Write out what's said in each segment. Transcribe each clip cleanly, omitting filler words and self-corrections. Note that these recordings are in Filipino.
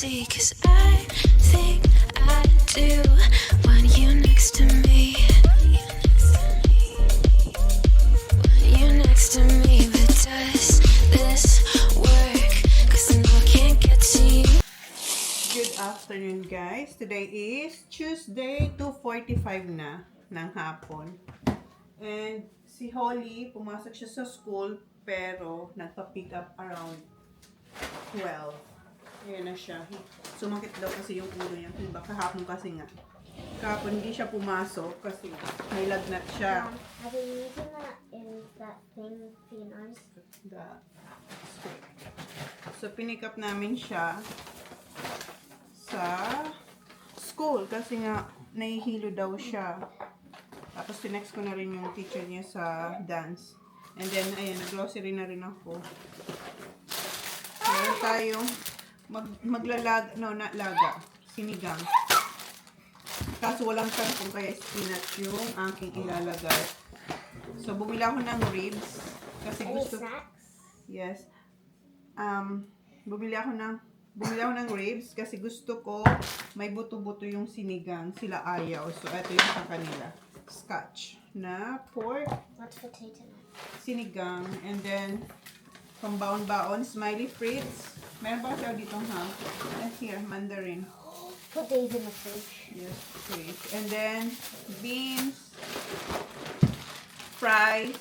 see, 'cause I think I do want you next to me. Want you next to me, but does this work? 'Cause I know I can't get to you. Good afternoon, guys. Today is Tuesday, 2:45 na ng hapon. And si Holly, pumasok siya sa school, pero nagpa-pick up around 12. Ayan na siya. Sumakit daw kasi yung ulo niya. Diba? Kahapon kasi nga. Kahapon hindi siya pumasok kasi may lagnat siya. Have you used that in that thing for your nose? So, pinick up namin siya sa school kasi nga nahihilo daw siya. Tapos tinext ko na rin yung teacher niya sa dance. And then, ayan, nag-grocery na rin ako. Meron tayong sinigang. Kaso walang kangkong kaya spinach yung aking ilalagay. So, bumili ako ng ribs. Kasi Any gusto... snacks? Yes. Bumili ako ng ribs kasi gusto ko may buto-buto yung sinigang. Sila ayaw. So, ito yung sa kanila. Scotch na pork, What's potato nut? sinigang, and then pambaon-baon, smiley frites. Meron ba siya dito, ha? And here, mandarin. Put these in the fridge. Yes, please. And then, beans, fries,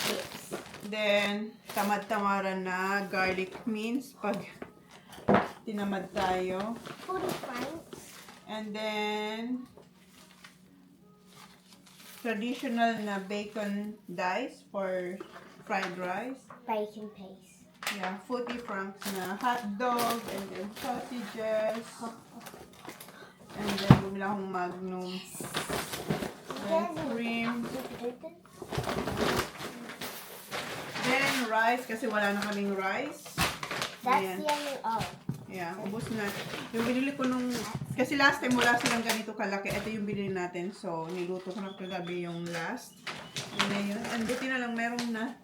Chips. then tamad-tamaran na garlic mince pag tinamad tayo. 40 francs. And then, traditional na bacon dice for fried rice. Bacon paste. Yeah, 40 francs na hot dog, and then sausages. And then, bumila akong magnum. And cream. Then, rice, kasi wala na kaming rice. That's Ayan. the only. Oh. Yeah, ubos na. Yung binili ko nung, kasi last time wala silang ganito kalaki. Ito yung binili natin. So, niluto ko ng kagabi yung last. And then yun. And buti na lang, meron na.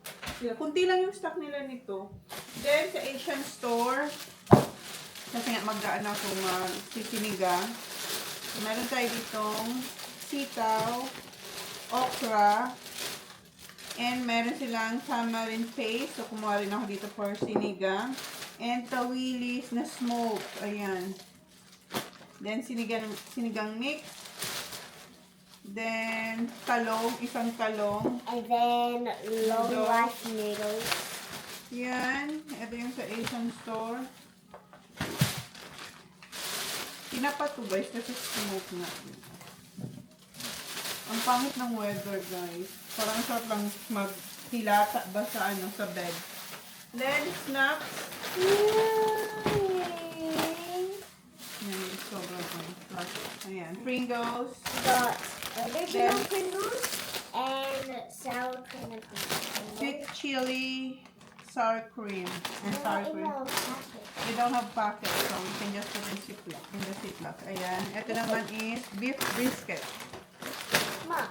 Kunti lang yung stock nila nito. Then, sa Asian store, kasi nga mag-gaan ako sisinigang. Meron tayo ditong sitaw, okra, and meron silang tamarind paste. So, kumuha rin ako dito for sinigang. And tawilis na smoke. Ayan. Then, sinigang mix. Then, talong. Isang talong. And then long Noodles. life noodles. Yan. Ito yung sa Asian store. Tinapa to, guys, kasi smoke na. Ang pangit ng weather, guys. Parang sarap lang maghilata ba sa bed. Then, snacks. Yan, sobrang plus. Ayan, Pringles. Got original Then- Pringles and sour cream and onion. Sweet chili, sour cream, and sour In cream. the packet. We don't have packets, so we can just put in the Ziploc. Ayan. Ito naman is beef brisket. Ma,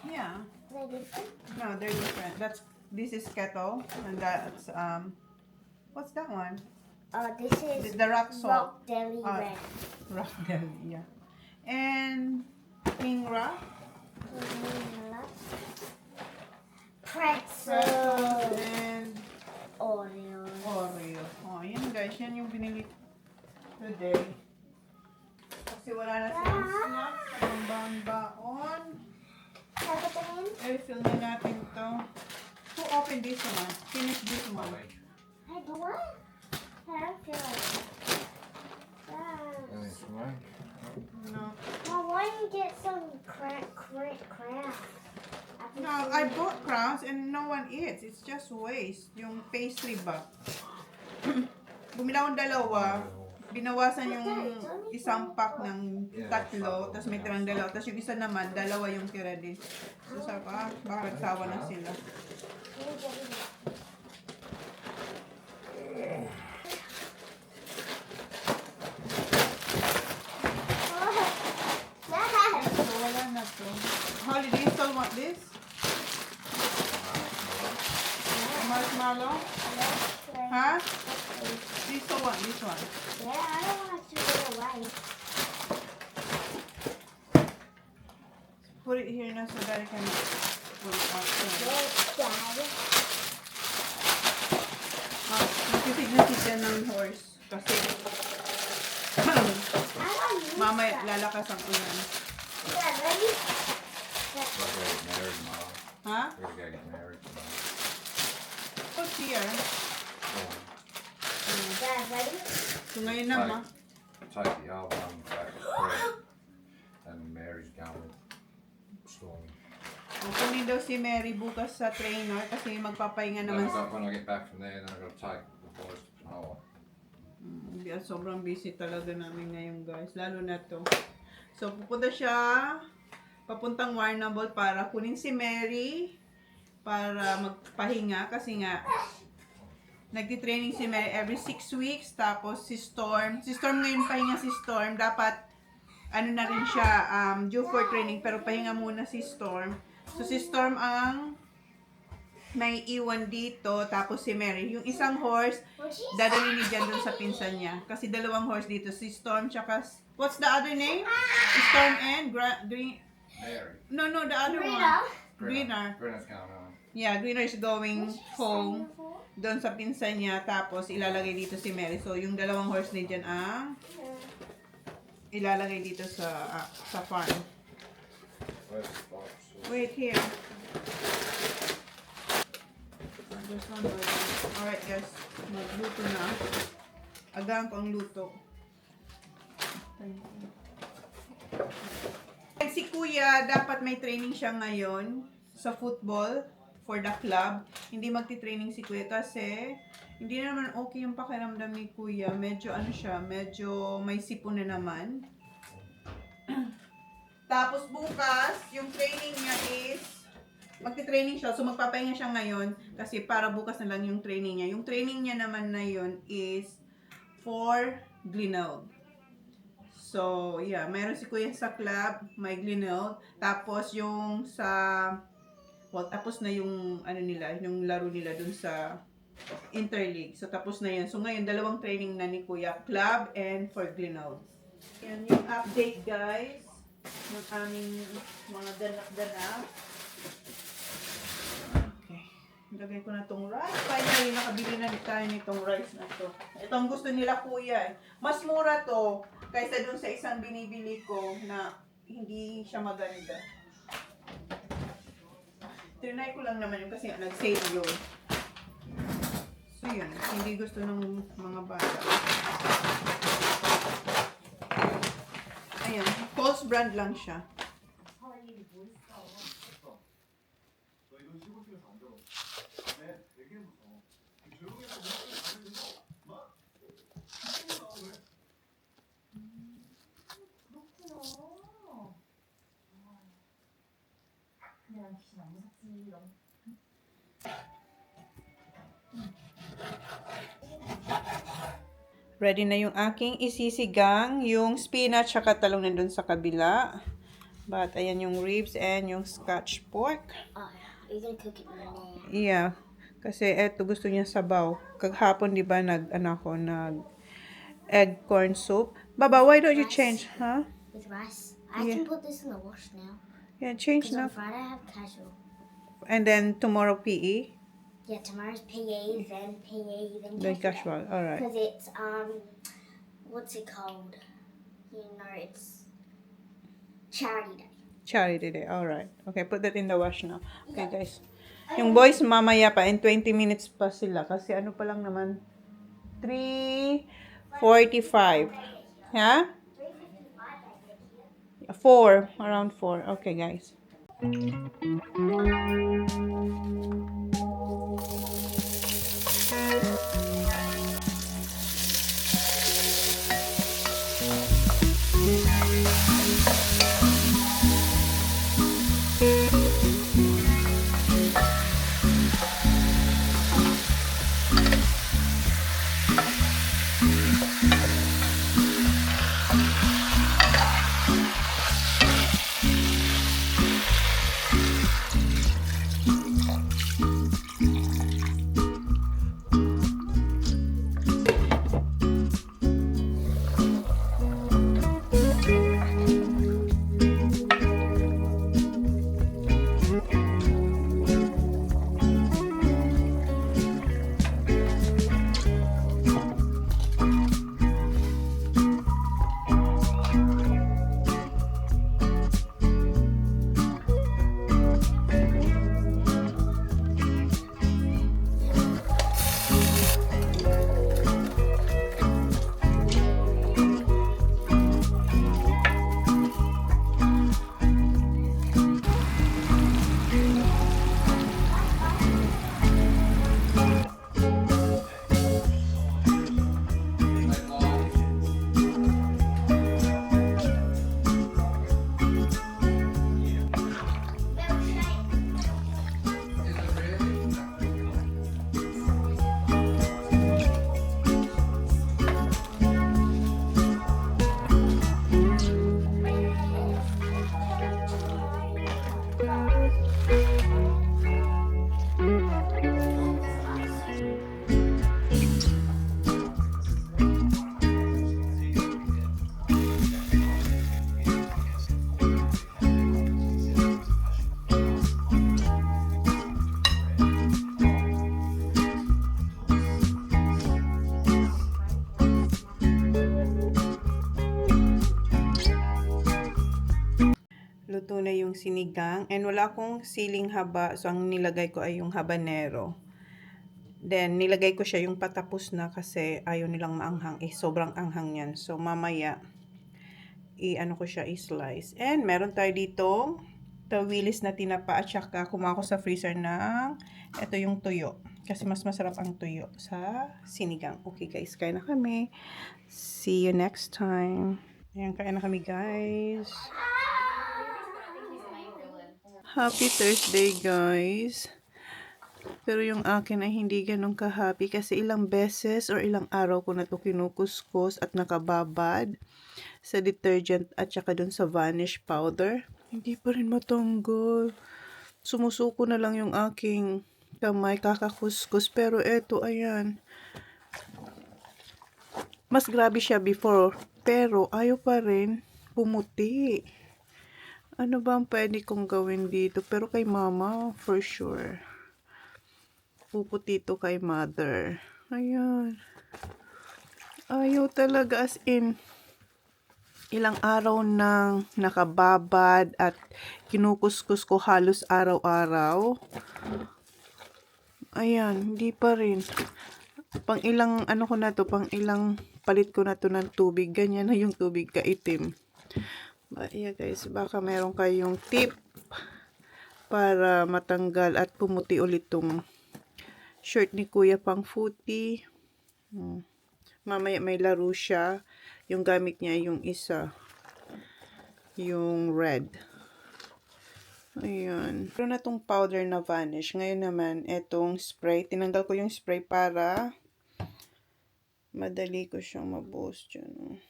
Yeah. are they different? No, they're different. This is kettle, and that's what's that one? This is The rock salt. Rock Deli Ah. Red. Rock deli, yeah. And king rock. Pretzel. And Oreo. Oreo. Oh, yan guys, yan yung binili today. Kasi wala na silang snacks. Ang baon. Can I put them in? I-fill na natin to. Who opened this one? Finish this one. I do what? I don't feel like it. No. Well, why don't you get some crap? No, I bought crowns and no one eats. It's just waste. Yung pastry ba? Bumili akong dalawa. Binawasan yung isang pack ng tatlo. Tapos may tirang dalawa. Tapos yung isa naman, dalawa yung tira din. So sabi ko, baka nagsawa na sila. So wala na to. Holly, do you still want this? Marshmallow. follow? Let's play. Huh? Okay. This one, this one. Yeah, I don't want to go away. Put it here now so Daddy can put it out there. Let's Dad. Titignan siya ng horse. Kasi, I don't use mamaya that. lalakas ang ulan. Dad, ready? We're gonna get married tomorrow. Ha? We're gonna get married tomorrow. What's here? Dad, ready? So ngayon na, ma. Take the old one back to Fred, and Mary's going with Stormy. Kunin daw si Mary bukas sa trainer kasi magpapahinga Then naman. when I get back from there, then I've got to take the boys to Panola. Sobrang busy talaga namin ngayon, guys. Lalo na to. So, pupunta siya papuntang Warrnambool para kunin si Mary para magpahinga kasi nga nagtitraining si Mary every 6 weeks. Tapos si Storm ngayon pahinga si Storm. Dapat ano na rin siya due for training pero pahinga muna si Storm. So si Storm ang may iwan dito, tapos si Mary. Yung isang horse, dadalhin ni Jan doon sa pinsan niya. Kasi dalawang horse dito, si Storm tsaka, what's the other name? Storm and Green, Mary. no, the other Greener. one. Greener. Greener's going home. Yeah, Greener is going home doon sa pinsan niya, tapos ilalagay dito si Mary. So, yung dalawang horse ni Jan ang ilalagay dito sa farm. Where's the box? Wait here. There's one already. Alright guys, magluto na. Agahan ko ang luto. And si Kuya, dapat may training siya ngayon sa football for the club. Hindi magti-training si Kuya kasi hindi naman okay yung pakiramdam ni Kuya. Medyo ano siya, medyo may sipon na naman. Tapos bukas, yung training niya is magti-training siya. So, magpapahinga siya ngayon kasi para bukas na lang yung training niya. Yung training niya naman na yun is for Glenelg. So, yeah. Meron si Kuya sa club, may Glenelg. Tapos, yung sa... Well, tapos na yung, ano nila, yung laro nila dun sa Interleague. So, tapos na yan. So, ngayon, dalawang training na ni Kuya. Club and for Glenelg. Yan yung update, guys. Ng aming mga danak-danak. Okay. Lagay ko na tong rice. Finally, nakabili na tayo nitong rice na to. Ito ang gusto nila Kuya. Mas mura to kaysa dun sa isang binibili ko na hindi siya maganda. Trinay ko lang naman yun kasi nag-sale yun. So yun, hindi gusto ng mga bata. Ayan, false brand lang siya. Ready na yung aking isisigang, yung spinach at talong nandun sa kabila. But ayan yung ribs and yung scotch pork. Oh, you're gonna cook it in there. Yeah, kasi eto gusto niya sabaw. Kaghapon 'di ba nag egg corn soup. Baba, why don't you change, huh? With rice. I Yeah. can put this in the wash now. Yeah, change Because on na. Friday I have casual. And then tomorrow PE, Yeah, tomorrow's PE, then PE, then casual. All right. Because it's what's it called? You know, it's charity day. Charity day. All right. Okay, put that in the wash now. Okay, guys. Yung boys mamaya pa in 20 minutes pa sila kasi ano pa lang naman 3:45. Yeah? 4, around 4. Okay, guys. ng sinigang. And wala akong siling haba. So, ang nilagay ko ay yung habanero. Then, nilagay ko siya yung patapos na kasi ayaw nilang maanghang. Sobrang anghang yan. So, mamaya, i-ano ko siya, i-slice. And, meron tayo dito tawilis na tinapa at saka kumuha ko sa freezer ng ito yung tuyo. Kasi mas masarap ang tuyo sa sinigang. Okay guys, kain na kami. See you next time. Ayan, kain na kami guys. Happy Thursday guys. Pero yung akin ay hindi ganun ka-happy kasi ilang beses or ilang araw ko na to kinukuskus at nakababad sa detergent at saka dun sa vanish powder. Hindi pa rin matanggal. Sumusuko na lang yung aking kamay kakakuskus. Pero eto, ayan. Mas grabe siya before. Pero ayaw pa rin pumuti. Ano ba ang pwede kong gawin dito? Pero kay mama, for sure. Puputi to kay mother. Ayan. Ayaw talaga as in. Ilang araw nang nakababad at kinukuskus ko halos araw-araw. Ayan, hindi pa rin. Pang ilang, ano ko na to, pang ilang palit ko na to ng tubig. Ganyan na yung tubig kaitim. But yeah guys, baka meron kayong tip para matanggal at pumuti ulit tong shirt ni Kuya pang footy. Mamaya may laro siya. Yung gamit niya yung isa. Yung red. Ayan. Pero na tong powder na vanish. Ngayon naman, etong spray. Tinanggal ko yung spray para madali ko siyang mabuhos dyan.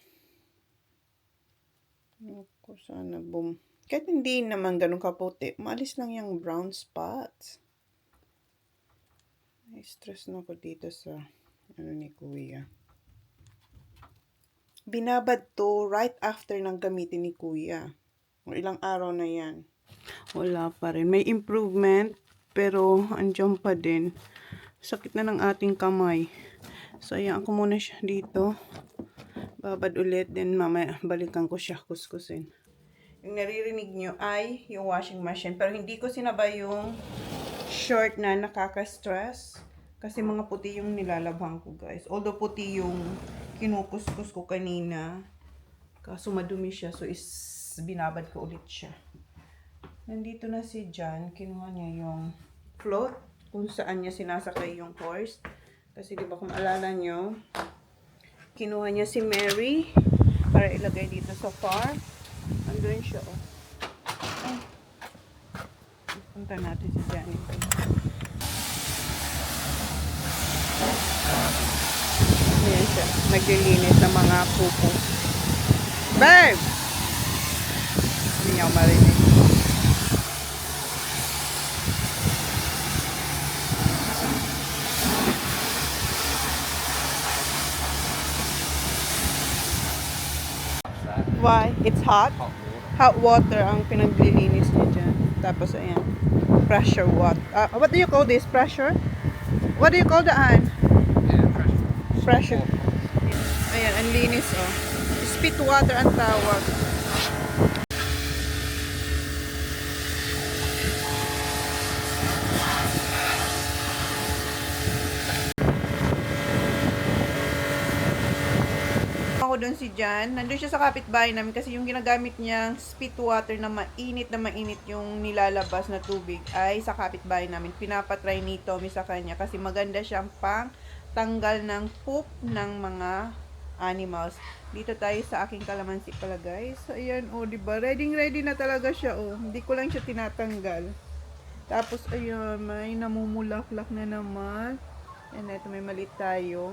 Ako, sana boom. Kahit hindi naman ganun kaputi, maalis lang yung brown spots. Stress na ako dito sa ano ni Kuya. Binabad to right after ng gamitin ni Kuya. O ilang araw na yan. Wala pa rin. May improvement, pero andyan pa din. Sakit na ng ating kamay. So, ayan ako muna siya dito. Babad ulit, then mamaya balikan ko siya, kuskusin. Yung naririnig nyo ay yung washing machine. Pero hindi ko sinabay yung short na nakaka-stress. Kasi mga puti yung nilalabhan ko, guys. Although puti yung kinukuskus ko kanina. Kaso madumi siya. So, binabad ko ulit siya. Nandito na si John. Kinuha niya yung float. Kung saan niya sinasakay yung horse. Kasi diba kung alala nyo, kinuha niya si Mary para ilagay dito sa farm. Andun siya, oh. Ay. Punta natin si John. Ayan siya. Naglilinis ng mga pupo. Babe! Hindi niya ako marinig. Why? It's hot? Hot water ang pinaglilinis niya dyan. Tapos, ayan. Pressure water. What do you call this? Pressure? What do you call daan? Yeah, Pressure. Ayan, ang linis, oh. Spit water ang tawag. Ako doon si Jan. Nandun siya sa kapitbahay namin kasi yung ginagamit niyang spit water na mainit yung nilalabas na tubig ay sa kapitbahay namin. Pinapatry ni Tommy sa kanya kasi maganda siyang pang tanggal ng poop ng mga animals. Dito tayo sa aking kalamansi pala, guys. So, ayan, oh, diba? Ready na talaga siya, oh. Hindi ko lang siya tinatanggal. Tapos, ayan, may namumulaklak na naman. And ito, may maliit tayo.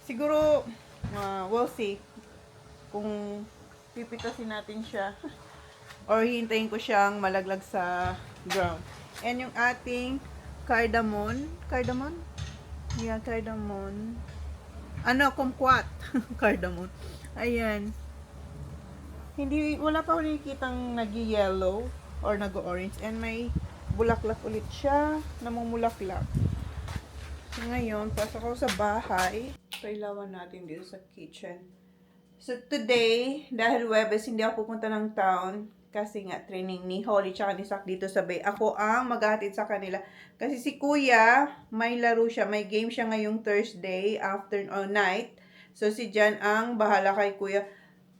Siguro, we'll see kung pipitasin natin siya. Or hintayin ko siyang malaglag sa ground. And yung ating cardamom. Cardamom? Yeah, cardamom. Ano, kumquat. Cardamom. Ayan. Wala pa ako nakikitang nag-yellow or nag-orange. And may bulaklak ulit siya. Namumulaklak. So, ngayon, pasok ako sa bahay. Kailangan natin dito sa kitchen. So today, dahil Webes, hindi ako pupunta ng town. Kasi nga, training ni Holly tsaka ni Sak dito sa Bay. Ako ang maghahatid sa kanila. Kasi si Kuya, may laro siya. May game siya ngayong Thursday, afternoon or night. So si Jan ang bahala kay Kuya.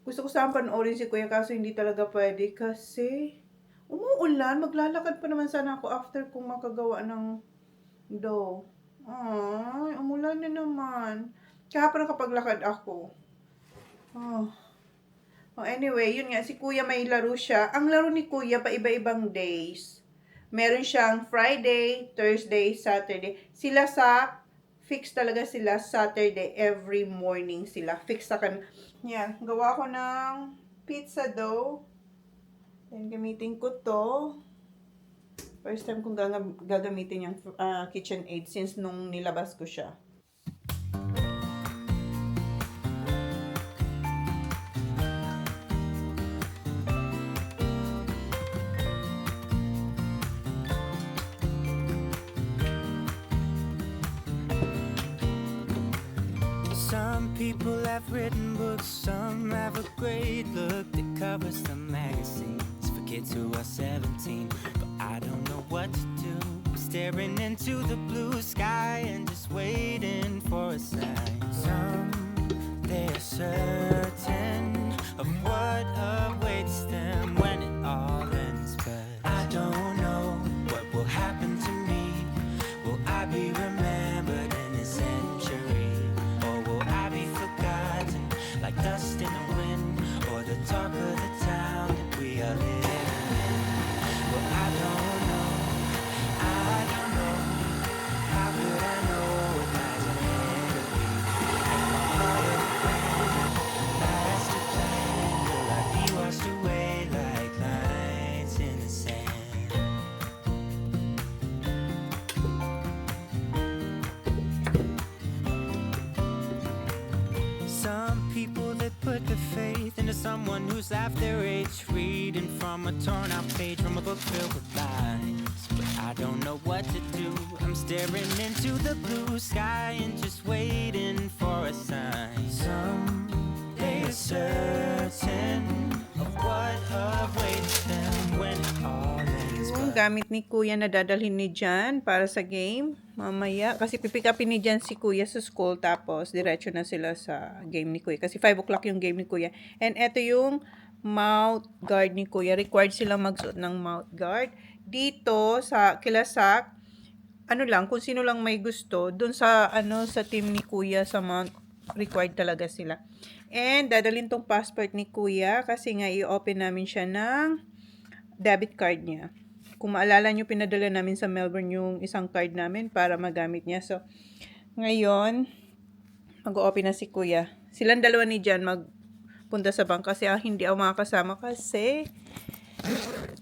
Gusto ko saan panoorin si Kuya kaso hindi talaga pwede. Kasi umuulan. Maglalakad pa naman sana ako after kung makagawa ng dough. Ay, umulan na naman. Kahapon nakapaglakad ako. Oh, anyway, yun nga, si Kuya may laro siya. Ang laro ni Kuya pa iba-ibang days. Meron siyang Friday, Thursday, Saturday. Sila sa, fix talaga sila Saturday, every morning sila. Fix sa kan. Yan, gawa ko ng pizza dough. Then, gamitin ko to. First time kong gagamitin yung KitchenAid since nung nilabas ko siya. Some people have written books, some have a great look that covers the magazines for kids who are 17. But I don't know what to do, staring into the blue sky and just waiting for a sign. Some, they are certain of what awaits them when it all ends. But I don't know what will happen to me. Will I be remembered in a century? Like dust in the wind, or the talk of the town that we are living in. Well, I don't know, how could I know what lies ahead of me? And my heart is raining, last to plan, will I be washed away like lines in the sand? Some people that put their faith into someone who's half their age, reading from a torn out page from a book filled with lies. But I don't know what to do. I'm staring into the blue sky and just waiting for a sign. Some they are certain of what awaits them when it all ends. Yung gamit ni Kuya na dadalhin ni Jan para sa game mamaya. Kasi pipick upin ni Jan si Kuya sa school tapos diretso na sila sa game ni Kuya. Kasi 5 o'clock yung game ni Kuya. And eto yung mouth guard ni Kuya. Required silang magsuot ng mouth guard. Dito sa Kilasak, ano lang, kung sino lang may gusto, dun sa sa team ni Kuya sa mount, required talaga sila. And dadalhin tong passport ni Kuya kasi nga i-open namin siya ng debit card niya. Kung maalala nyo, pinadala namin sa Melbourne yung isang card namin para magamit niya. So, ngayon, mag-open na si Kuya. Silang dalawa ni Jan magpunta sa bank kasi hindi ako makakasama kasi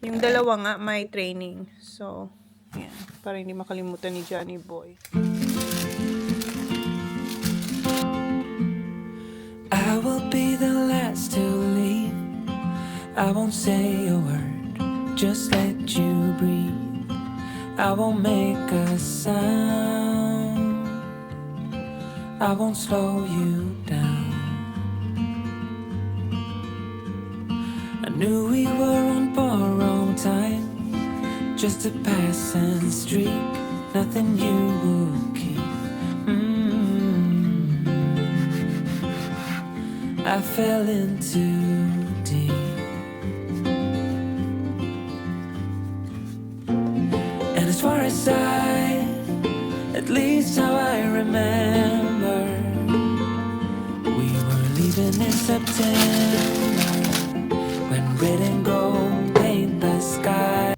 yung dalawa nga may training. So, yan. Para hindi makalimutan ni Johnny Boy. I will be the last to leave. I won't say a word. Just let you breathe. I won't make a sound. I won't slow you down. I knew we were on borrowed time, just a passing streak, nothing you would keep. I fell in too deep. As far as at least how I remember, we were leaving in September, when red and gold paint the sky.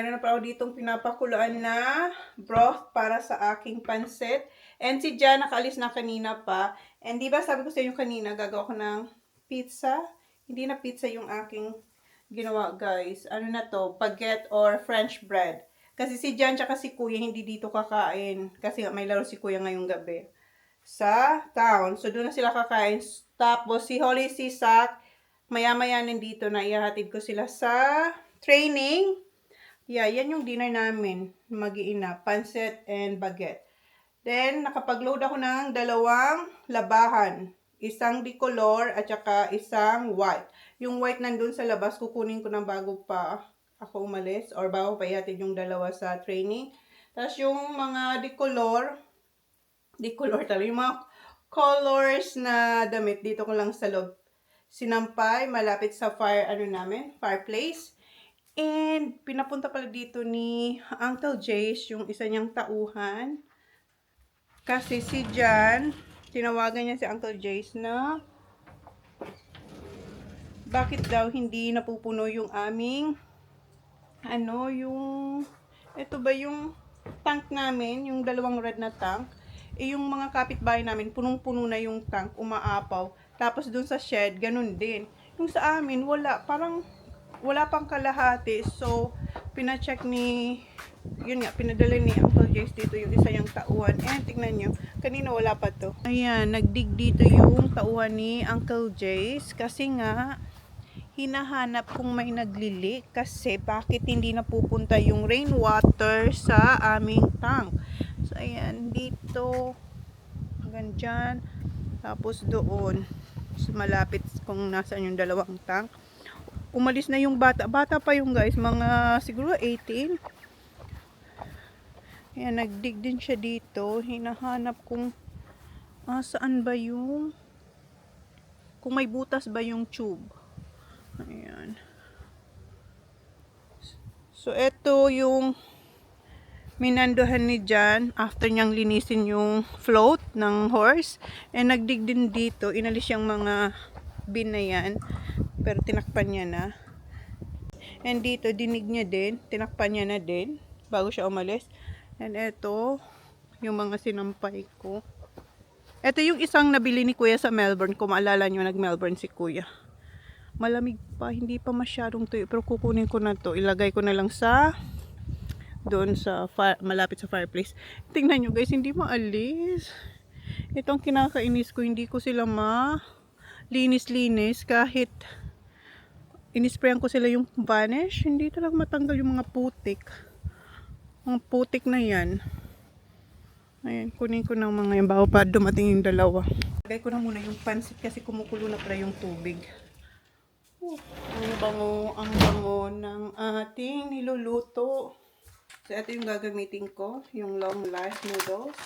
Mayroon na pa ako ditong pinapakuluan na broth para sa aking pansit. And si Jan nakaalis na kanina pa. And di ba sabi ko sa inyo kanina, gagawa ko ng pizza. Hindi na pizza yung aking ginawa, guys. Ano na to? Baguette or French bread. Kasi si Jan tsaka si Kuya hindi dito kakain. Kasi may laro si Kuya ngayong gabi sa town. So, doon na sila kakain. Tapos, si Holly, si Sak, maya-maya nandito na ihahatid ko sila sa training. Yeah, yan yung dinner namin. Mag-iina. Pancit and baguette. Then, nakapag-load ako ng 2 labahan. Isang bicolor at saka isang white. Yung white nandun sa labas, kukunin ko ng bago pa ako umalis or bago pa ihatid yung 2 sa training. Tapos, yung mga dicolor talaga. Yung mga colors na damit, dito ko lang sa loob sinampay, malapit sa fireplace. And, pinapunta pala dito ni Uncle Jace, yung isa niyang tauhan. Kasi si Jan, tinawagan niya si Uncle Jace na bakit daw hindi napupuno yung aming, ito ba yung tank namin, yung 2 red na tank. Yung mga kapitbahay namin, punong-puno na yung tank, umaapaw. Tapos dun sa shed, ganun din. Yung sa amin, wala. Parang wala pang kalahati. So, pina-check pinadala ni Uncle Jace dito yung isa yung tauhan. Tignan nyo. Kanina wala pa to. Ayan, nagdig dito yung tauhan ni Uncle Jace. Kasi nga, hinahanap kung may naglili. Kasi bakit hindi napupunta yung rainwater sa aming tank. So, ayan, dito, hanggang dyan, tapos doon, so, malapit kung nasaan yung 2 tank. Umalis na yung bata pa yung guys, mga siguro 18. Ayan, nagdig din siya dito, hinahanap kung saan ba yung, kung may butas ba yung tube. Ayan. So, eto yung minandohan ni Jan after niyang linisin yung float ng horse. And nagdig din dito. Inalis yung mga bin na yan. Pero tinakpan niya na. And dito, dinig niya din. Tinakpan niya na din. Bago siya umalis. And eto, yung mga sinampay ko. Eto yung isang nabili ni Kuya sa Melbourne. Kung maalala nyo, nag-Melbourne si Kuya. Malamig pa. Hindi pa masyadong tuyo. Pero kukunin ko na to. Ilagay ko na lang sa doon sa malapit sa fireplace. Tingnan nyo guys, hindi maalis. Itong kinakainis ko, hindi ko sila linis kahit inisprayan ko sila yung vanish, hindi talaga matanggal yung mga putik. Mga putik na yan. Ayan, kunin ko ng mga yung bago pa dumating yung 2. Lagay ko na muna yung pansit kasi kumukulo na pala yung tubig. Ang bango ng ating niluluto. So, ito yung gagamitin ko, yung long life noodles.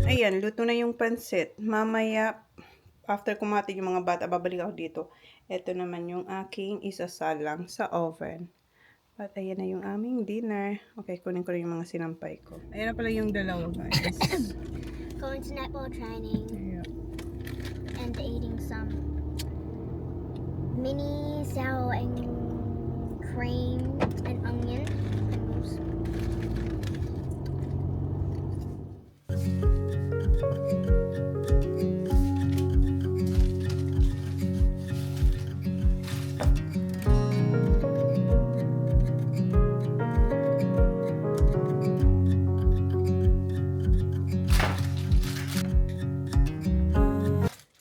Ayan, luto na yung pansit. Mamaya, after kumatig yung mga bata, babalik ako dito. Ito naman yung aking isasalang sa oven. At ayan na yung aming dinner. Okay, kunin ko rin yung mga sinampay ko. Ayan na pala yung 2 guys. Going to netball training Yeah. and eating some mini sour and cream and onion Pringles.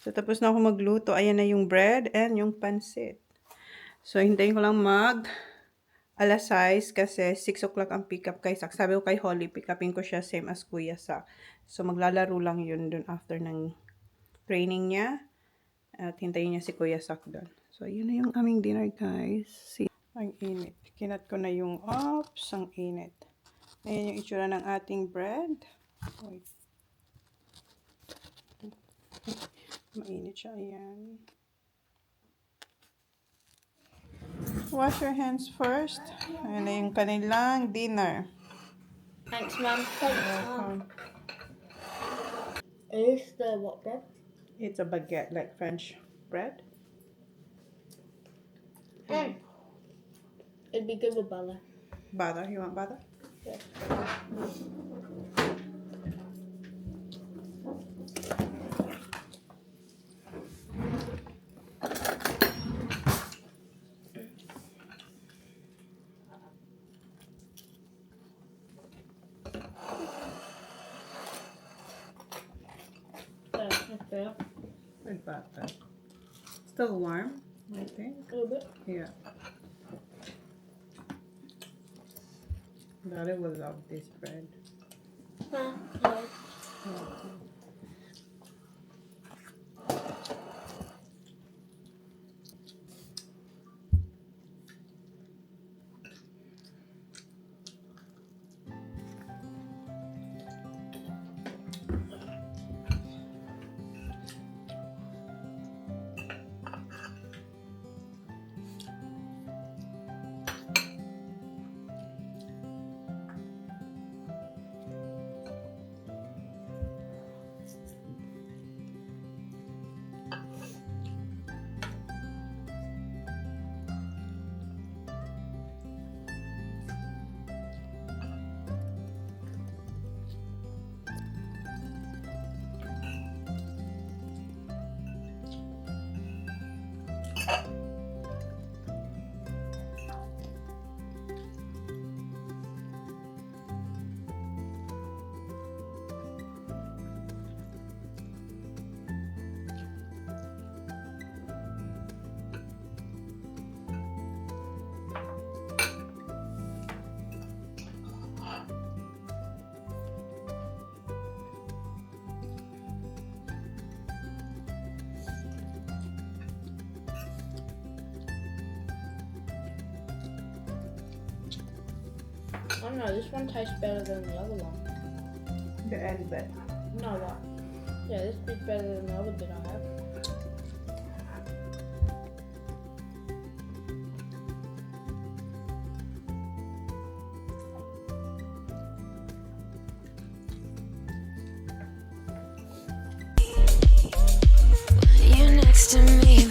So, tapos na ako magluto. Ayan na yung bread and yung pansit. So, hintayin ko lang alas 6 kasi 6 o'clock ang pick up kay Sak. Sabi ko kay Holly, pick upin ko siya same as Kuya Sak. So, maglalaro lang yun dun after ng training niya. At hintayin niya si Kuya Sak dun. So, yun na yung aming dinner guys. See, ang init. Kinat ko na yung ops. Ang init. Ayan yung itsura ng ating bread. Wait. Mainit siya. Ayan. Wash your hands first. Ayan na yung kanilang dinner. Thanks, Mum. Thanks, Is the what bread? It's a baguette, like French bread. It'd be good with butter. Butter. You want butter? Yeah. Okay. With butter. Still warm, I think. A little bit. Yeah. Daddy will love this bread. No. I don't know, this one tastes better than the other one. The end bit. No, what? Yeah, this is better than the other bit I have. You're next to me